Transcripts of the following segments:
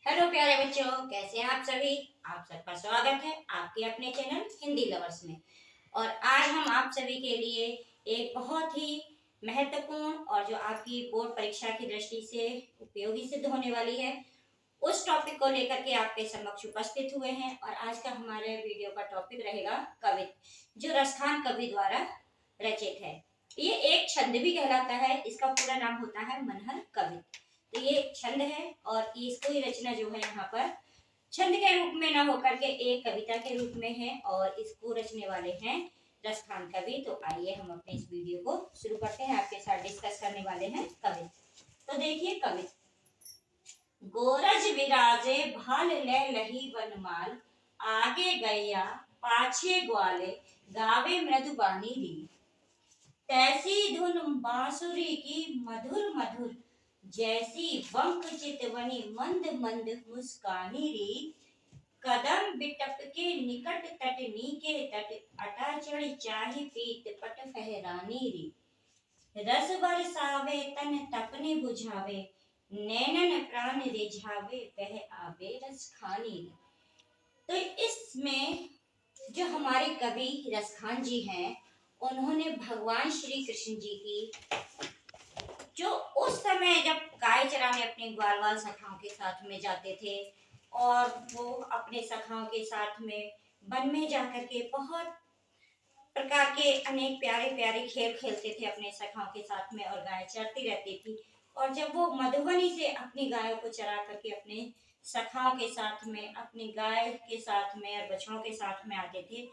Hello प्यारे बच्चों, कैसे हैं आप सभी। आप सबका स्वागत है आपके अपने चैनल हिंदी लवर्स में। और आज हम आप सभी के लिए एक बहुत ही महत्वपूर्ण और जो आपकी बोर्ड परीक्षा की दृष्टि से उपयोगी सिद्ध होने वाली है उस टॉपिक को लेकर के आपके समक्ष उपस्थित हुए हैं। और आज का हमारे वीडियो का टॉपिक रहेगा कवित, जो रसखान कवि द्वारा रचित है। ये एक छंद भी कहलाता है, इसका पूरा नाम होता है मनहर कवित। तो ये छंद है और इसको ही रचना जो है यहाँ पर छंद के रूप में न होकर के एक कविता के रूप में है और इसको रचने वाले हैं रसखान कवि। तो आइए हम अपने इस वीडियो को शुरू करते हैं। आपके साथ डिस्कस करने वाले हैं कवित। तो देखिए कवित। गोरज विराजे भाल ले लही वनमाल, आगे गैया पाछे ग्वाले, गावे मृदुबानी री। तैसी धुन बांसुरी की मधुर मधुर, जैसी बंक चितवनी मंद मंद मुस्कानी री। कदम बिटप के निकट तट नीके तट, अटा चढ़ चाहि पीत पट फहरानी री। रस बरसावे तन तपने बुझावे, नैनन प्राण रिझावे, वह आवे रस खानी री। तो इसमें जो हमारे कवि रसखान जी हैं, उन्होंने भगवान श्री कृष्ण जी की जो उस समय जब गाय चराने अपने ग्वाल वाल सखाओं के साथ में जाते थे और वो अपने सखाओं के साथ में वन में जाकर के बहुत प्रकार के अनेक प्यारे प्यारे खेल खेलते थे अपने सखाओं के साथ में और गाय चरती रहती थी। और जब वो मधुबनी से अपनी गायों को चरा करके अपने सखाओं के साथ में अपनी गाय के साथ में और बछड़ों के साथ में आते थे,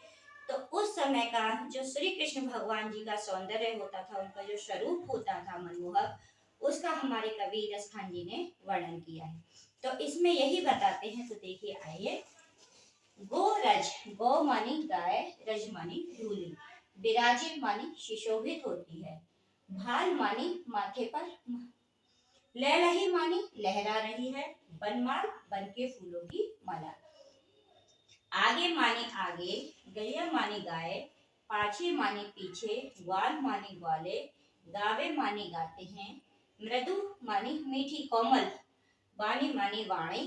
तो उस समय का जो श्री कृष्ण भगवान जी का सौंदर्य होता था, उनका जो स्वरूप होता था मनमोहक, उसका हमारे कवि रसखान जी ने वर्णन किया है। तो इसमें यही बताते हैं। तो देखिए आइए। गो रज, गौ मानी गाय, रज मानी धूली, विराजित मानी सुशोभित होती है, भाल मानी माथे पर, लहलही मानी लहरा रही है, बनमाल बन के फूलों की माला। आगे मानी आगे, गैया मानी गाय, पाछे मानी पीछे, ग्वाल मानी ग्वाले, गावे मानी गाते हैं, मृदु मानी मीठी कोमल, वाणी मानी वाणी,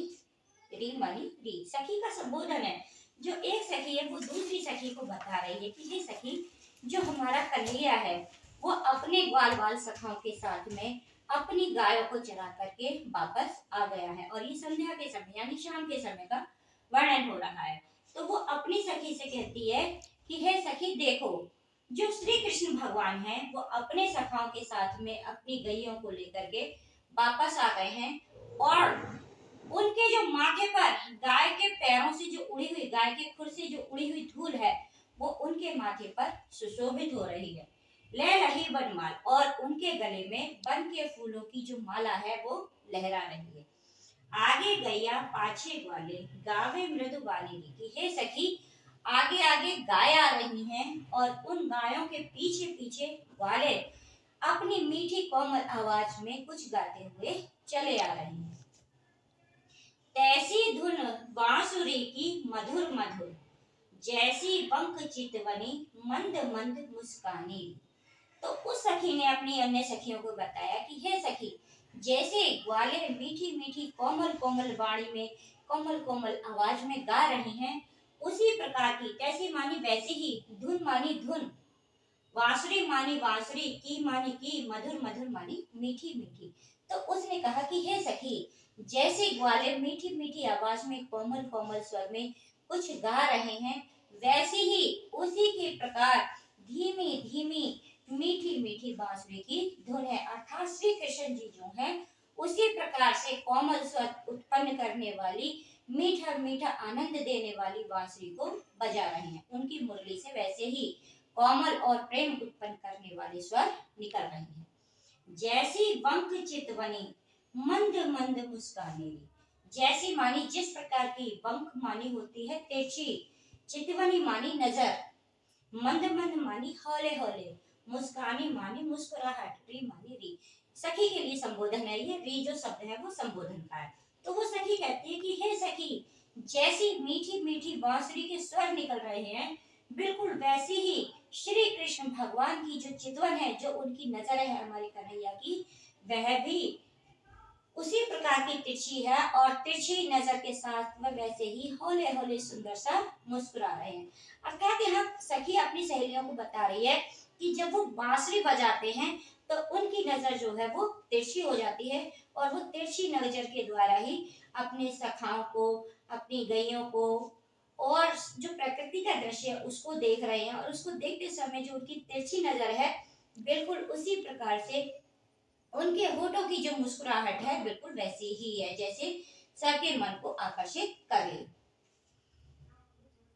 री मानी री। सखी का संबोधन है। जो एक सखी है वो दूसरी सखी को बता रही है कि ये सखी, जो हमारा कन्हैया है वो अपने ग्वाल बाल सखाओं के साथ में अपनी गायों को चरा करके वापस आ गया है। और ये संध्या के समय यानी शाम के समय का वर्णन हो रहा है। तो वो अपनी सखी से कहती है कि हे सखी देखो, जो श्री कृष्ण भगवान हैं वो अपने सखाओं के साथ में अपनी गैयों को लेकर के वापस आ गए हैं। और उनके जो माथे पर गाय के पैरों से जो उड़ी हुई, गाय के खुर से जो उड़ी हुई धूल है वो उनके माथे पर सुशोभित हो रही है। लहलही बनमाल, और उनके गले में बन के फूलों की जो माला है वो लहरा रही है। आगे गैया पाछे ग्वाले, गावे मृदु बानी री। हे सखी, आगे आगे गाय आ रही हैं और उन गायों के पीछे पीछे ग्वाले अपनी मीठी कोमल आवाज में कुछ गाते हुए चले आ रहे हैं। तैसी धुन बांसुरी की मधुर मधुर, जैसी बंक चितवनी मंद मंद मुस्कानी। तो उस सखी ने अपनी अन्य सखियों को बताया कि हे सखी, जैसे ग्वाले मीठी मीठी कोमल कोमल वाणी में कोमल कोमल आवाज में गा रही हैं, उसी प्रकार की, तैसी मानी वैसी ही, धुन मानी धुन, बांसुरी मानी बांसुरी, की मानी की, मधुर मधुर मानी मीठी मीठी। तो उसने कहा कि हे सखी, जैसे ग्वाले मीठी मीठी आवाज में कोमल कोमल स्वर में कुछ गा रहे हैं, वैसे ही उसी के प्रकार धीमी धीमी मीठी मीठी बांसुरी की धुन है। अर्थात श्री कृष्ण जी जो हैं उसी प्रकार से कोमल स्वर उत्पन्न करने वाली, मीठा मीठा आनंद देने वाली बांसुरी को बजा रहे हैं। उनकी मुरली से वैसे ही कोमल और प्रेम उत्पन्न करने वाले स्वर निकल रहे हैं। जैसी बंक चितवनी मंद मंद मुस्कानी री। जैसी मानी जिस प्रकार की, बंक मानी होती है तिरछी, चितवनी मानी नजर, मंद मंद मानी हौले हौले, मुस्कानी मानी मुस्कुराहट, री मानी री। सखी के लिए संबोधन है। ये री जो शब्द है वो संबोधन का है। तो वो सखी कहती है कि हे सखी, जैसी मीठी मीठी बांसुरी के स्वर निकल रहे हैं, बिल्कुल वैसी ही श्री कृष्ण भगवान की जो चितवन है, जो उनकी नजर है हमारी कन्हैया की, वह भी उसी प्रकार की तिरछी है और तिरछी नजर के साथ वह वैसे ही हौले हौले सुंदर सा मुस्कुरा रहे हैं। अर्थात यहाँ सखी अपनी सहेलियों को बता रही है कि जब वो बांसुरी बजाते हैं तो उनकी नजर जो है वो तिरछी हो जाती है और वो तिरछी नजर के द्वारा ही अपने सखाओं को, अपनी गैयों को और जो प्रकृति का दृश्य है उसको देख रहे हैं, और उसको देखते समय जो उनकी तिरछी नजर है बिल्कुल उसी प्रकार से उनके होठों की जो मुस्कुराहट है बिल्कुल वैसी ही है जैसे सबके मन को आकर्षित करे।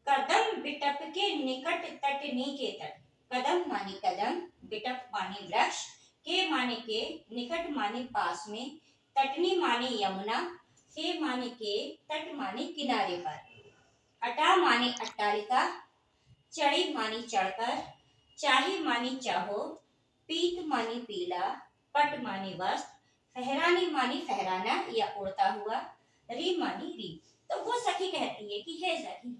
कदम बिटप के निकट तटनी के तट। कदम माने कदम, बिटप माने वृक्ष, के माने के, निकट माने पास में, तटनी माने यमुना, के माने के, तट माने किनारे पर, अटा माने अट्टालिका, चढ़ी मानी चढ़कर, चाही मानी चाहो, पीत मानी पीला, पट मानी वस्त्र, फहरानी मानी फहराना या उड़ता हुआ, री मानी री। तो वो सखी कहती है कि हे सखी,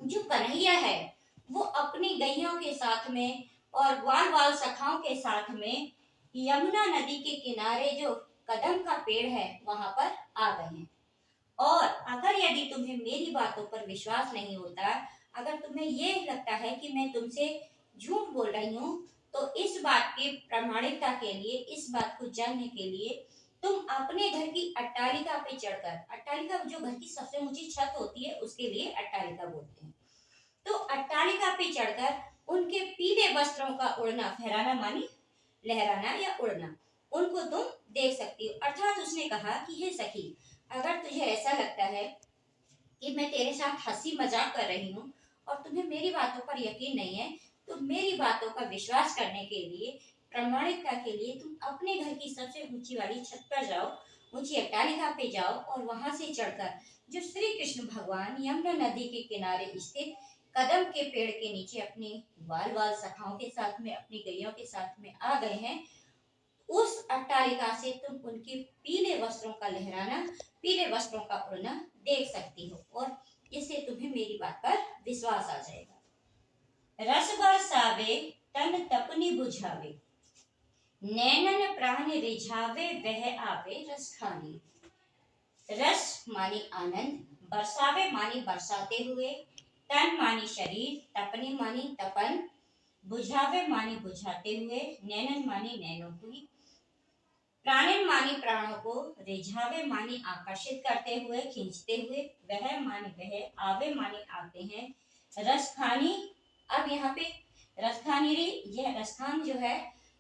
जो कन्हैया है वो अपनी गैयों के साथ में और ग्वाल वाल सखाओं के साथ में यमुना नदी के किनारे जो कदम का पेड़ है वहां पर आ गए हैं। और अगर यदि तुम्हें मेरी बातों पर विश्वास नहीं होता, अगर तुम्हें ये लगता है कि मैं तुमसे झूठ बोल रही हूँ, तो इस बात की प्रामाणिकता के लिए, इस बात को जानने के लिए तुम अपने घर की अट्टालिका पे चढ़कर, अट्टालिका जो घर की सबसे ऊंची छत होती है उसके लिए अट्टालिका बोलते हैं, तो अट्टालिका पे चढ़कर उनके पीले वस्त्रों का उड़ना, फहराना मानी लहराना या उड़ना, उनको तुम देख सकती हो। अर्थात उसने कहा कि हे सखी, अगर तुझे ऐसा लगता है कि मैं तेरे साथ हंसी मजाक कर रही हूँ और तुम्हें मेरी बातों पर यकीन नहीं है, तो मेरी बातों का विश्वास करने के लिए, प्रामाणिकता के लिए तुम अपने घर की सबसे ऊंची वाली छत पर जाओ, ऊंची अट्टालिका पे जाओ और वहां से चढ़कर जो श्री कृष्ण भगवान यमुना नदी के किनारे स्थित कदम के पेड़ के नीचे अपने बाल बाल सखाओं के साथ में, अपनी गैयों के साथ में आ गए हैं, उस अट्टालिका से तुम उनके पीले वस्त्रों का लहराना, पीले वस्त्रों का उड़ना देख सकती हो और इससे तुम्हें मेरी बात पर विश्वास आ जाएगा। रस बरसावे तन तपनी बुझावे, नैनन प्राण रिझावे वह आवे रस खानी। रस मानी आनंद, बरसावे मानी बरसाते हुए, तन मानी शरीर, तपनी मानी तपन, बुझावे मानी बुझाते हुए, नैनन मानी नैनों की, प्राणन मानी प्राणों को, रिझावे मानी आकर्षित करते हुए, खींचते हुए, वह मानी वह, आवे मानी आते हैं, रसखानी। अब यहाँ पे रसखानी रे, यह रसखान जो है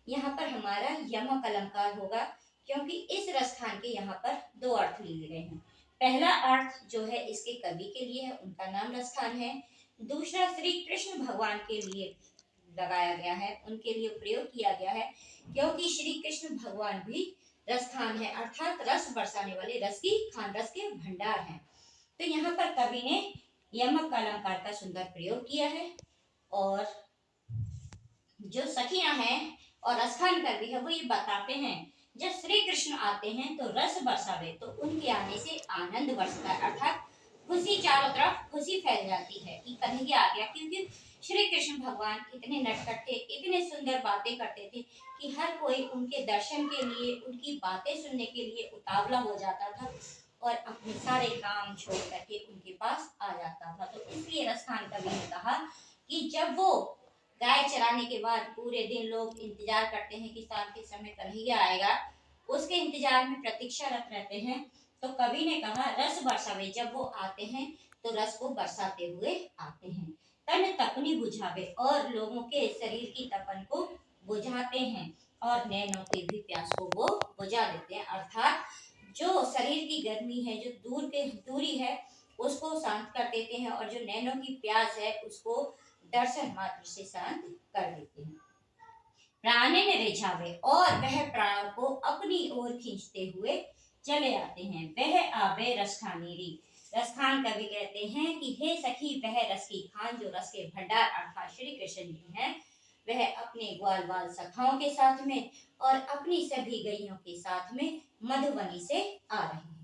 यहाँ पर हमारा यमक अलंकार होगा, क्योंकि इस रसखान के यहाँ पर दो अर्थ लिए गए हैं। पहला अर्थ जो है इसके कवि के लिए है, उनका नाम रसखान है। दूसरा श्री कृष्ण भगवान के लिए लगाया गया है, उनके लिए प्रयोग किया गया है, क्योंकि श्री कृष्ण भगवान भी रसखान है, अर्थात रस बरसाने वाले, रस की खान, रस के भंडार हैं। तो यहाँ पर कवि ने यमक अलंकार का सुंदर प्रयोग किया है और जो सखियां हैं और रसखान कवि है वो ये बताते हैं जब श्री कृष्ण आते हैं तो रस बरसावे, तो उनके आने से आनंद बरसता है, अर्थात खुशी, चारों तरफ खुशी फैल जाती है कि कन्हैया आ गया, क्योंकि श्री कृष्ण भगवान इतने नटखट थे, इतने सुंदर बातें करते थे कि हर कोई उनके दर्शन के लिए, उनकी बातें सुनने के लिए उतावला हो जाता था और अपने सारे काम छोड़ करके उनके पास आ जाता था। तो इसलिए रसखान कवि ने कहा कि जब वो गाय चराने के बाद पूरे दिन लोग इंतजार करते हैं कि शाम के समय कन्हैया आएगा, उसके इंतजार में प्रतीक्षारत रहते हैं, तो कवि ने कहा रस बरसावे, जब वो आते हैं तो रस को बरसाते हुए आते हैं, तन तपनी बुझावे, और लोगों के शरीर की तपन को बुझाते हैं और नैनों की भी प्यास को वो बुझा देते हैं, अर्थात जो शरीर की गर्मी है, जो दूरी है उसको शांत कर देते हैं और जो नैनों की प्यास है उसको दर्शन मात्र से शांत कर देते हैं। प्राणन रिझावे, और वह प्राणों को अपनी ओर खींचते हुए चले आते हैं, वह आवे रसखानी री। रसखान कवि कहते हैं कि हे सखी, वह रस की खान, जो रस के भंडार अर्थात श्री कृष्ण जी हैं, वह अपने ग्वाल बाल सखाओं के साथ में और अपनी सभी गैयों के साथ में मधुबनी से आ रहे हैं।